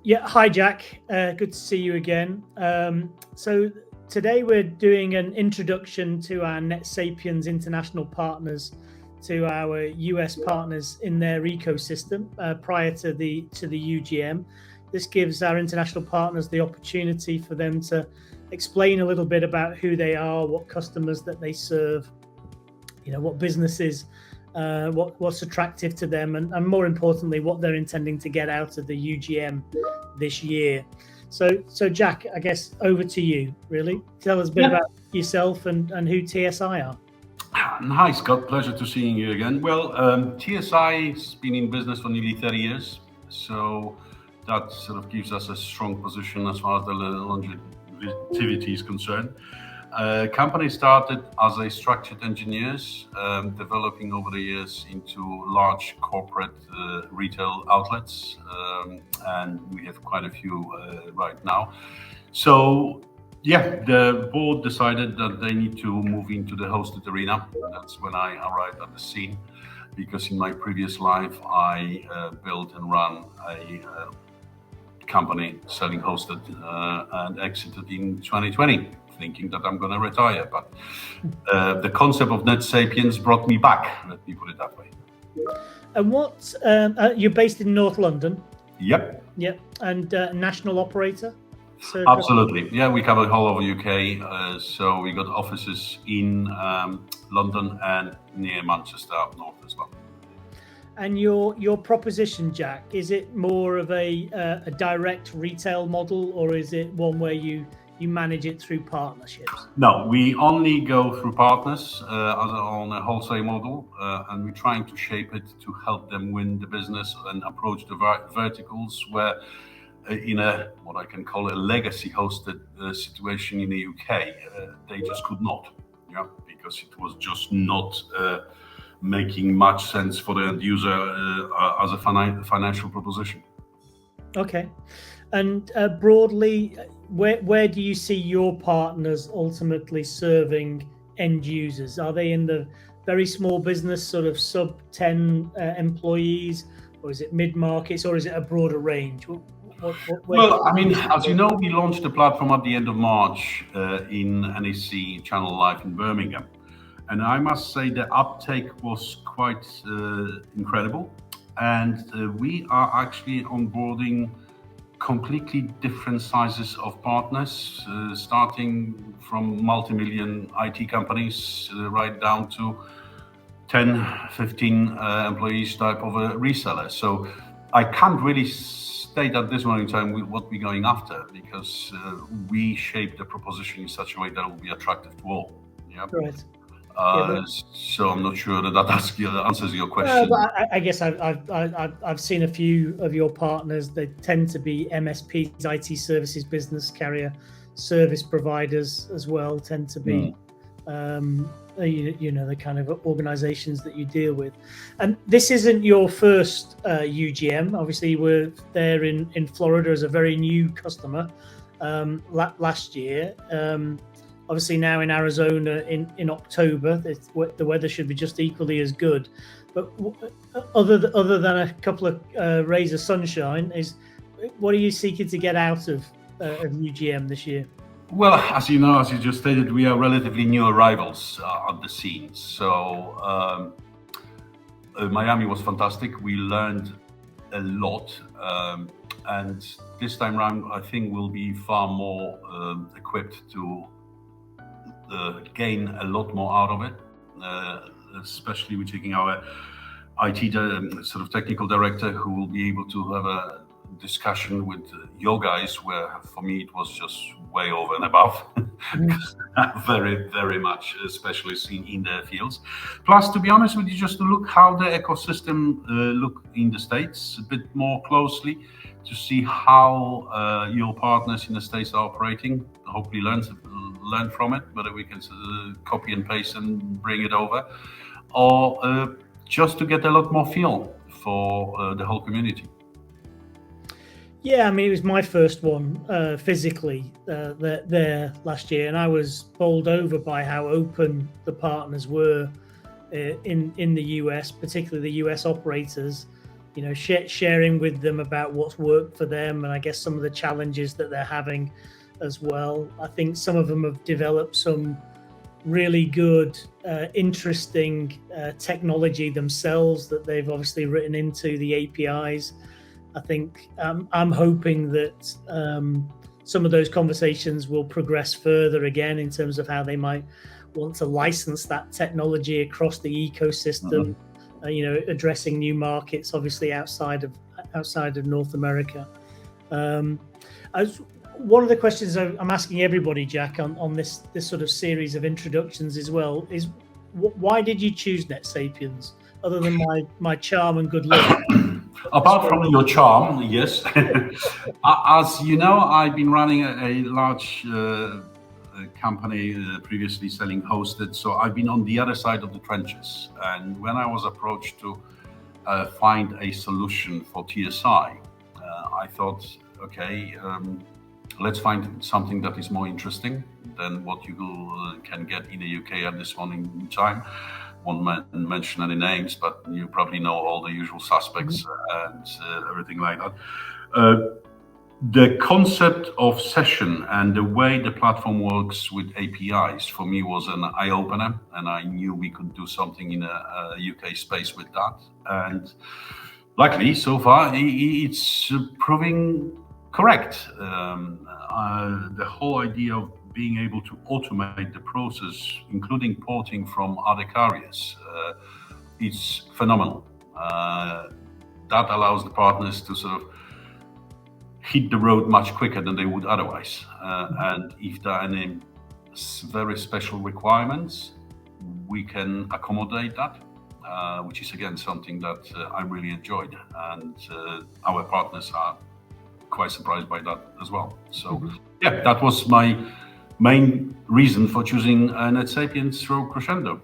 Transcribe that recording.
Yeah, hi Jack. Good to see you again. So today we're doing an introduction to our NetSapiens international partners, to our US partners in their ecosystem prior to the UGM. This gives our international partners the opportunity for them to explain a little bit about who they are, what customers that they serve, what businesses, what's attractive to them, and more importantly, what they're intending to get out of the UGM this year. So Jack, I guess over to you. Really, tell us a bit about yourself and who TSI are. Hi, Scott. Pleasure to seeing you again. Well, TSI has been in business for nearly 30 years, so that sort of gives us a strong position as far as the longevity is concerned. Company started as a structured engineers, developing over the years into large corporate retail outlets, and we have quite a few right now. So yeah, the board decided that they need to move into the hosted arena. That's when I arrived at the scene, because in my previous life I built and ran a company selling hosted and exited in 2020, thinking that I'm going to retire. But the concept of NetSapiens brought me back. Let me put it that way. And what you're based in North London? Yep. Yep. And national operator? Absolutely. Yeah, we cover the whole of the UK. So we got offices in London and near Manchester up north as well. And your proposition, Jack, is it more of a direct retail model, or is it one where you manage it through partnerships? No, we only go through partners on a wholesale model, and we're trying to shape it to help them win the business and approach the verticals where in a what I can call a legacy hosted situation in the UK, they just could not, because it was just not making much sense for the end user as a financial proposition. Okay, and broadly, where do you see your partners ultimately serving end users? Are they in the very small business, sort of sub 10 employees, or is it mid markets, or is it a broader range? Well, I mean, as you know, we launched the platform at the end of March in NEC Channel Live in Birmingham. And I must say the uptake was quite incredible. And we are actually onboarding completely different sizes of partners, starting from multi-million IT companies right down to 10, 15 employees type of a reseller. So I can't really state at this moment in time what we're going after, because we shape the proposition in such a way that it will be attractive to all. Yeah. Right. So I'm not sure that answers your question. But I guess I've seen a few of your partners. They tend to be MSPs, IT services, business carrier, service providers as well. Tend to be, the kind of organizations that you deal with. And this isn't your first UGM. Obviously, we're there in Florida as a very new customer last year. Obviously now in Arizona in October, the weather should be just equally as good. But other than a couple of rays of sunshine, what are you seeking to get out of UGM this year? Well, as you know, as you just stated, we are relatively new arrivals at the scene. So Miami was fantastic. We learned a lot. And this time around, I think we'll be far more equipped to gain a lot more out of it, especially we're taking our IT sort of technical director, who will be able to have a discussion with your guys, where for me it was just way over and above. very, very much specialists in their fields. Plus, to be honest with you, just to look how the ecosystem look in the States a bit more closely, to see how your partners in the States are operating. Hopefully learn from it, whether we can copy and paste and bring it over, or just to get a lot more feel for the whole community. Yeah, I mean, it was my first one physically there last year, and I was bowled over by how open the partners were in the US, particularly the US operators. sharing with them about what's worked for them, and I guess some of the challenges that they're having as well. I think some of them have developed some really good, interesting technology themselves that they've obviously written into the APIs. I think I'm hoping that some of those conversations will progress further again in terms of how they might want to license that technology across the ecosystem, addressing new markets, obviously outside of North America. One of the questions I'm asking everybody, Jack, on this sort of series of introductions as well is, why did you choose NetSapiens, other than my charm and good luck? Apart from your charm, yes. As you know, I've been running a large company previously selling hosted, so I've been on the other side of the trenches. And when I was approached to find a solution for TSI, I thought, okay, let's find something that is more interesting than what you can get in the UK at this moment in time. Won't mention any names, but you probably know all the usual suspects and everything like that. The concept of session and the way the platform works with APIs for me was an eye-opener, and I knew we could do something in a UK space with that. And luckily, so far, it's proving correct. The whole idea of being able to automate the process, including porting from other carriers, is phenomenal. That allows the partners to sort of hit the road much quicker than they would otherwise. And if there are any very special requirements, we can accommodate that, which is again something that I really enjoyed, and our partners are quite surprised by that as well. So yeah, that was my main reason for choosing NetSapiens through Crescendo.